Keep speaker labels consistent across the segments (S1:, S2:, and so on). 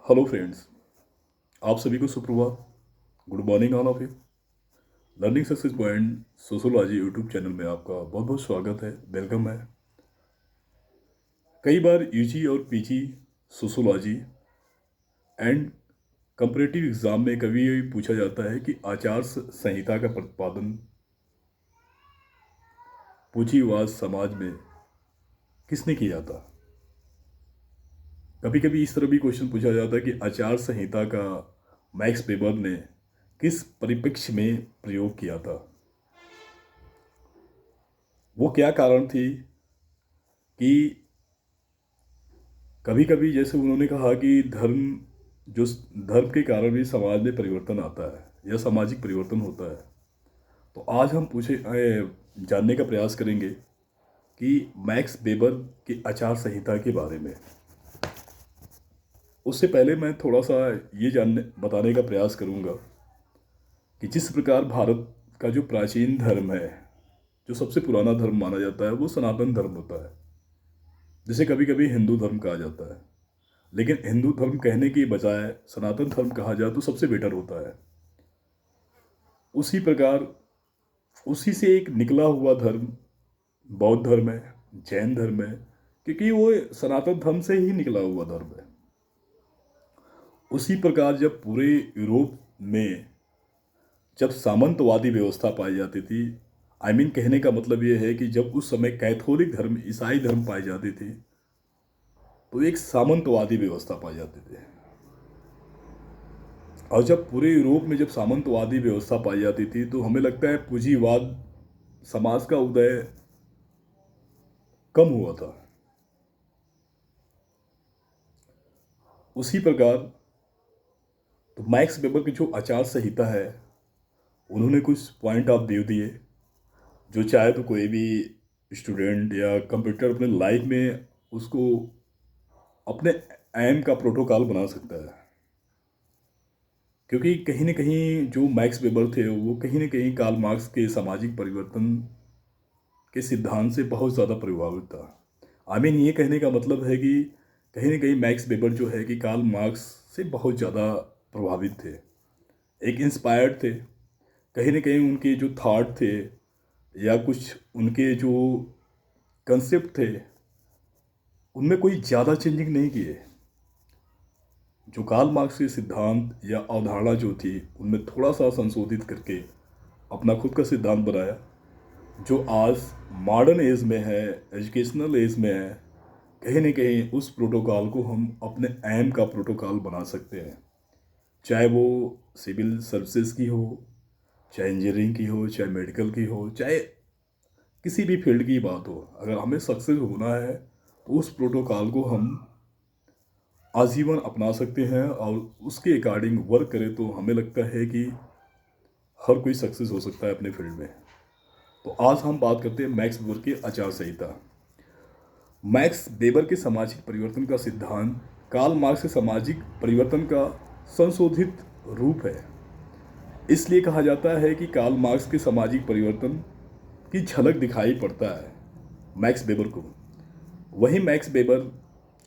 S1: Hello friends, आप सभी को सुप्रभात। Good morning all of you. Learning success point sociology YouTube channel में आपका बहुत बहुत स्वागत है, वेलकम है। कई बार यूजी और PG sociology and comparative exam में कभी पूछा जाता है कि आचार संहिता का प्रतिपादन पूंजीवाद समाज में किसने किया था। कभी कभी इस तरह भी क्वेश्चन पूछा जाता है कि आचार संहिता का मैक्स वेबर ने किस परिप्रेक्ष्य में प्रयोग किया था। वो क्या कारण थी कि कभी कभी जैसे उन्होंने कहा कि जो धर्म के कारण भी समाज में परिवर्तन आता है या सामाजिक परिवर्तन होता है। तो आज हम जानने का प्रयास करेंगे कि मैक्स वेबर की आचार संहिता के बारे में। उससे पहले मैं थोड़ा सा ये जानने बताने का प्रयास करूंगा कि जिस प्रकार भारत का जो प्राचीन धर्म है, जो सबसे पुराना धर्म माना जाता है, वो सनातन धर्म होता है, जिसे कभी कभी हिंदू धर्म कहा जाता है। लेकिन हिंदू धर्म कहने की बजाय सनातन धर्म कहा जाए तो सबसे बेटर होता है। उसी प्रकार उसी से एक निकला हुआ धर्म बौद्ध धर्म है, जैन धर्म है, क्योंकि वो सनातन धर्म से ही निकला हुआ धर्म है। उसी प्रकार जब पूरे यूरोप में जब सामंतवादी व्यवस्था पाई जाती थी, कहने का मतलब ये है कि जब उस समय कैथोलिक धर्म, ईसाई धर्म पाई जाती थी, तो एक सामंतवादी व्यवस्था पाई जाती थी। और जब पूरे यूरोप में जब सामंतवादी व्यवस्था पाई जाती थी तो हमें लगता है पूंजीवाद समाज का उदय कम हुआ था। उसी प्रकार तो मैक्स वेबर की जो आचार संहिता है, उन्होंने कुछ पॉइंट ऑफ व्यू दिए जो चाहे तो कोई भी स्टूडेंट या कंप्यूटर अपने लाइफ में उसको अपने एम का प्रोटोकॉल बना सकता है। क्योंकि कहीं ना कहीं जो मैक्स वेबर थे वो कहीं ना कहीं कार्ल मार्क्स के सामाजिक परिवर्तन के सिद्धांत से बहुत ज़्यादा प्रभावित था। ये कहने का मतलब है कि कहीं ना कहीं मैक्स वेबर जो है कि कार्ल मार्क्स से बहुत ज़्यादा प्रभावित थे, एक इंस्पायर्ड थे। कहीं ना कहीं उनके जो थॉट थे या कुछ उनके जो कंसेप्ट थे, उनमें कोई ज़्यादा चेंजिंग नहीं किए। जो कार्ल मार्क्स के सिद्धांत या अवधारणा जो थी उनमें थोड़ा सा संशोधित करके अपना खुद का सिद्धांत बनाया, जो आज मॉडर्न एज में है, एजुकेशनल एज में है। कहीं ना कहीं उस प्रोटोकॉल को हम अपने एम का प्रोटोकॉल बना सकते हैं, चाहे वो सिविल सर्विसेज की हो, चाहे इंजीनियरिंग की हो, चाहे मेडिकल की हो, चाहे किसी भी फील्ड की बात हो। अगर हमें सक्सेस होना है तो उस प्रोटोकॉल को हम आजीवन अपना सकते हैं और उसके अकॉर्डिंग वर्क करें तो हमें लगता है कि हर कोई सक्सेस हो सकता है अपने फील्ड में। तो आज हम बात करते हैं मैक्स वेबर की आचार संहिता। मैक्स वेबर के सामाजिक परिवर्तन का सिद्धांत कार्ल मार्क्स के सामाजिक परिवर्तन का संशोधित रूप है। इसलिए कहा जाता है कि कार्ल मार्क्स के सामाजिक परिवर्तन की झलक दिखाई पड़ता है मैक्स वेबर को। वही मैक्स वेबर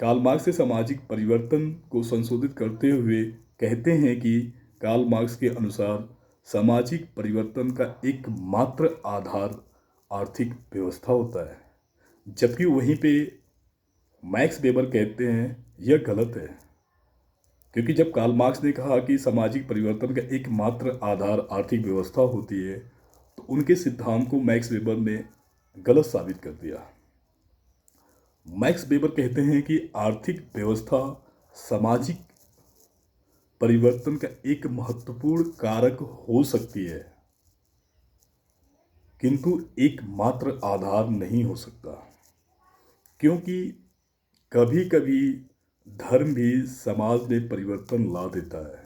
S1: कार्ल मार्क्स के सामाजिक परिवर्तन को संशोधित करते हुए कहते हैं कि कार्ल मार्क्स के अनुसार सामाजिक परिवर्तन का एकमात्र आधार आर्थिक व्यवस्था होता है, जबकि वहीं पे मैक्स वेबर कहते हैं यह गलत है। क्योंकि जब कार्ल मार्क्स ने कहा कि सामाजिक परिवर्तन का एकमात्र आधार आर्थिक व्यवस्था होती है, तो उनके सिद्धांत को मैक्स वेबर ने गलत साबित कर दिया। मैक्स वेबर कहते हैं कि आर्थिक व्यवस्था सामाजिक परिवर्तन का एक महत्वपूर्ण कारक हो सकती है, किंतु एकमात्र आधार नहीं हो सकता। क्योंकि कभी कभी धर्म भी समाज में परिवर्तन ला देता है,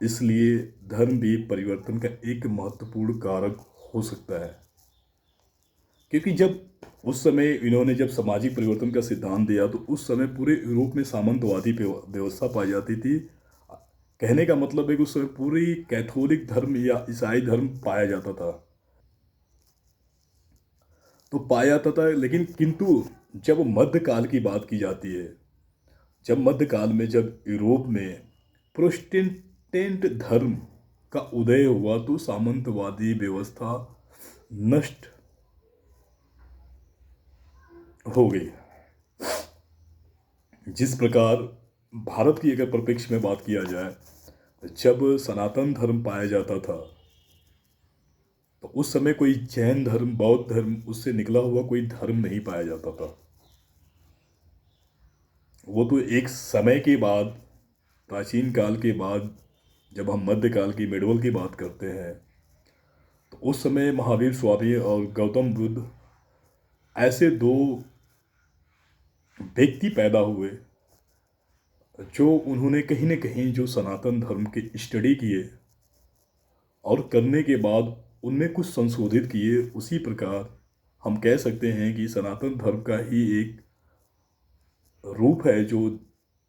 S1: इसलिए धर्म भी परिवर्तन का एक महत्वपूर्ण कारक हो सकता है। क्योंकि जब उस समय इन्होंने जब सामाजिक परिवर्तन का सिद्धांत दिया तो उस समय पूरे यूरोप में सामंतवादी व्यवस्था पाई जाती थी। कहने का मतलब है कि उस समय पूरी कैथोलिक धर्म या ईसाई धर्म पाया जाता था, लेकिन किंतु जब मध्यकाल की बात की जाती है, जब मध्यकाल में जब यूरोप में प्रोटेस्टेंट धर्म का उदय हुआ तो सामंतवादी व्यवस्था नष्ट हो गई। जिस प्रकार भारत की अगर परिप्रेक्ष्य में बात किया जाए, जब सनातन धर्म पाया जाता था तो उस समय कोई जैन धर्म, बौद्ध धर्म, उससे निकला हुआ कोई धर्म नहीं पाया जाता था। वो तो एक समय के बाद, प्राचीन काल के बाद, जब हम मध्यकाल की, मेडवल की बात करते हैं, तो उस समय महावीर स्वामी और गौतम बुद्ध ऐसे दो व्यक्ति पैदा हुए जो उन्होंने कहीं न कहीं जो सनातन धर्म की स्टडी किए और करने के बाद उनमें कुछ संशोधित किए। उसी प्रकार हम कह सकते हैं कि सनातन धर्म का ही एक रूप है, जो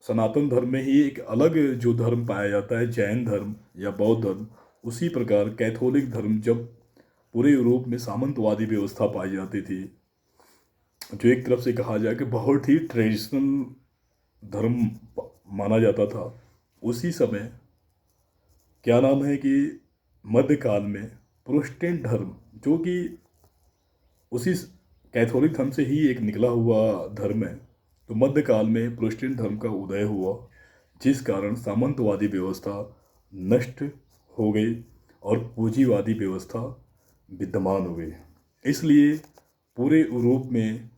S1: सनातन धर्म में ही एक अलग जो धर्म पाया जाता है, जैन धर्म या बौद्ध धर्म। उसी प्रकार कैथोलिक धर्म, जब पूरे यूरोप में सामंतवादी व्यवस्था पाई जाती थी, जो एक तरफ से कहा जाए कि बहुत ही ट्रेडिशनल धर्म माना जाता था, उसी समय क्या नाम है कि मध्यकाल में प्रोटेस्टेंट धर्म, जो कि उसी कैथोलिक धर्म से ही एक निकला हुआ धर्म है, तो मध्यकाल में प्रोटेस्टेंट धर्म का उदय हुआ, जिस कारण सामंतवादी व्यवस्था नष्ट हो गई और पूंजीवादी व्यवस्था विद्यमान हो गई। इसलिए पूरे यूरोप में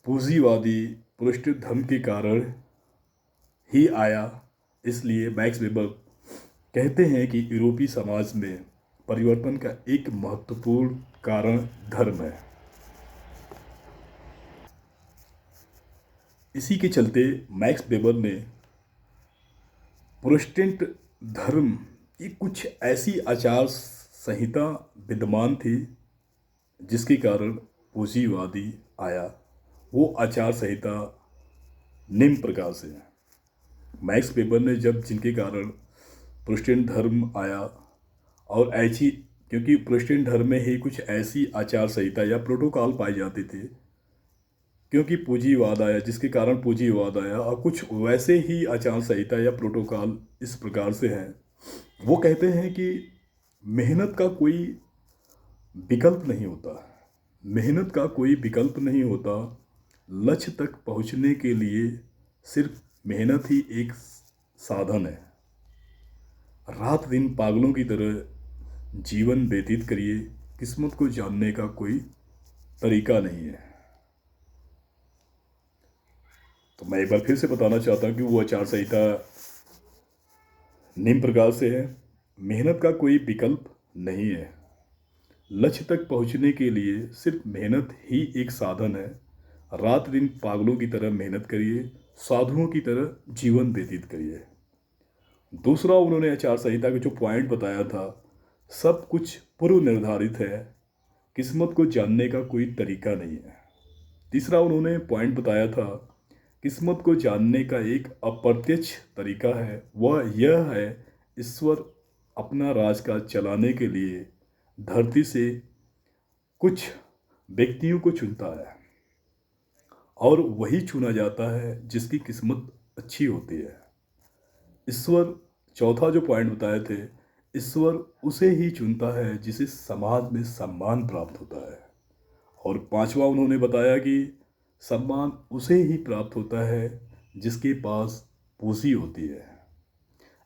S1: पूंजीवादी प्रोटेस्टेंट धर्म के कारण ही आया। इसलिए मैक्स वेबर कहते हैं कि यूरोपीय समाज में परिवर्तन का एक महत्वपूर्ण कारण धर्म है। इसी के चलते मैक्स वेबर ने प्रोटेस्टेंट धर्म की कुछ ऐसी आचार संहिता विद्यमान थी जिसके कारण पूंजीवादी आया। वो आचार संहिता निम्न प्रकार से है। मैक्स वेबर ने जब जिनके कारण प्रोटेस्टेंट धर्म आया, और ऐसी, क्योंकि प्रोटेस्टेंट धर्म में ही कुछ ऐसी आचार संहिता या प्रोटोकॉल पाए जाते थे, क्योंकि पूंजीवाद आया, जिसके कारण पूंजीवाद आया, और कुछ वैसे ही आचार संहिता या प्रोटोकॉल इस प्रकार से हैं। वो कहते हैं कि मेहनत का कोई विकल्प नहीं होता, मेहनत का कोई विकल्प नहीं होता, लक्ष्य तक पहुंचने के लिए सिर्फ मेहनत ही एक साधन है। रात दिन पागलों की तरह जीवन व्यतीत करिए, किस्मत को जानने का कोई तरीका नहीं है। तो मैं एक बार फिर से बताना चाहता हूँ कि वो आचार संहिता निम्न प्रकार से है। मेहनत का कोई विकल्प नहीं है, लक्ष्य तक पहुँचने के लिए सिर्फ मेहनत ही एक साधन है। रात दिन पागलों की तरह मेहनत करिए, साधुओं की तरह जीवन व्यतीत करिए। दूसरा, उन्होंने आचार संहिता का जो पॉइंट बताया था, सब कुछ पूर्व निर्धारित है, किस्मत को जानने का कोई तरीका नहीं है। तीसरा, उन्होंने पॉइंट बताया था, किस्मत को जानने का एक अप्रत्यक्ष तरीका है, वह यह है ईश्वर अपना राजकाज चलाने के लिए धरती से कुछ व्यक्तियों को चुनता है और वही चुना जाता है जिसकी किस्मत अच्छी होती है। ईश्वर, चौथा जो पॉइंट बताए थे, ईश्वर उसे ही चुनता है जिसे समाज में सम्मान प्राप्त होता है। और पांचवा, उन्होंने बताया कि सम्मान उसे ही प्राप्त होता है जिसके पास पूंजी होती है।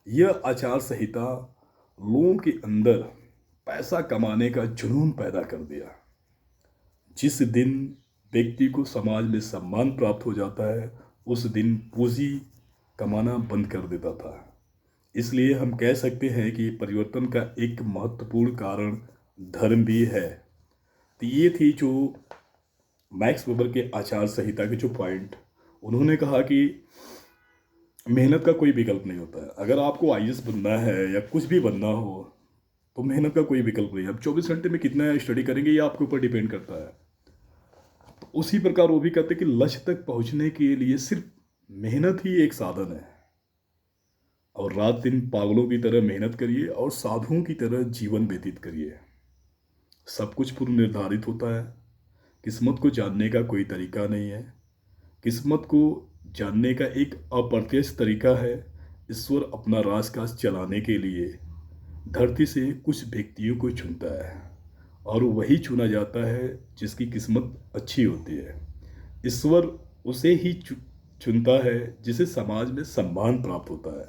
S1: यह आचार संहिता लोगों के अंदर पैसा कमाने का जुनून पैदा कर दिया। जिस दिन व्यक्ति को समाज में सम्मान प्राप्त हो जाता है, उस दिन पूंजी कमाना बंद कर देता था। इसलिए हम कह सकते हैं कि परिवर्तन का एक महत्वपूर्ण कारण धर्म भी है। तो ये थी जो मैक्स वेबर के आचार संहिता के जो पॉइंट। उन्होंने कहा कि मेहनत का कोई विकल्प नहीं होता है। अगर आपको आईएएस बनना है या कुछ भी बनना हो तो मेहनत का कोई विकल्प नहीं है। अब 24 घंटे में कितना स्टडी करेंगे ये आपके ऊपर डिपेंड करता है। तो उसी प्रकार वो भी कहते हैं कि लक्ष्य तक पहुंचने के लिए सिर्फ मेहनत ही एक साधन है, और रात दिन पागलों की तरह मेहनत करिए और साधुओं की तरह जीवन व्यतीत करिए। सब कुछ पूर्व निर्धारित होता है, किस्मत को जानने का कोई तरीका नहीं है। किस्मत को जानने का एक अप्रत्यक्ष तरीका है। ईश्वर अपना राजकाज चलाने के लिए धरती से कुछ व्यक्तियों को चुनता है और वही चुना जाता है जिसकी किस्मत अच्छी होती है। ईश्वर उसे ही चुनता है जिसे समाज में सम्मान प्राप्त होता है,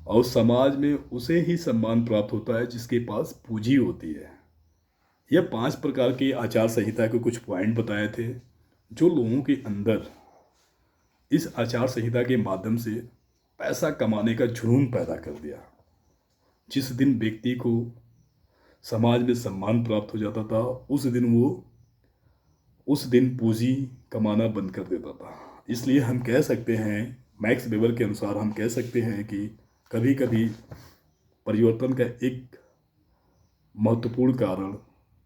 S1: और समाज में उसे ही सम्मान प्राप्त होता है जिसके पास पूंजी होती है। यह 5 प्रकार की आचार संहिता के कुछ पॉइंट बताए थे जो लोगों के अंदर इस आचार संहिता के माध्यम से पैसा कमाने का जुनून पैदा कर दिया। जिस दिन व्यक्ति को समाज में सम्मान प्राप्त हो जाता था, उस दिन पूंजी कमाना बंद कर देता था। इसलिए हम कह सकते हैं, मैक्स वेबर के अनुसार हम कह सकते हैं कि कभी कभी परिवर्तन का एक महत्वपूर्ण कारण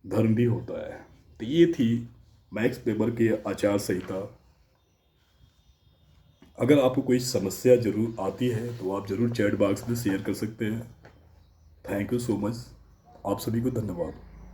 S1: धर्म भी होता है। तो ये थी मैक्स वेबर की आचार संहिता। अगर आपको कोई समस्या जरूर आती है तो आप ज़रूर चैट बॉक्स में शेयर कर सकते हैं। Thank you so much. आप सभी को धन्यवाद।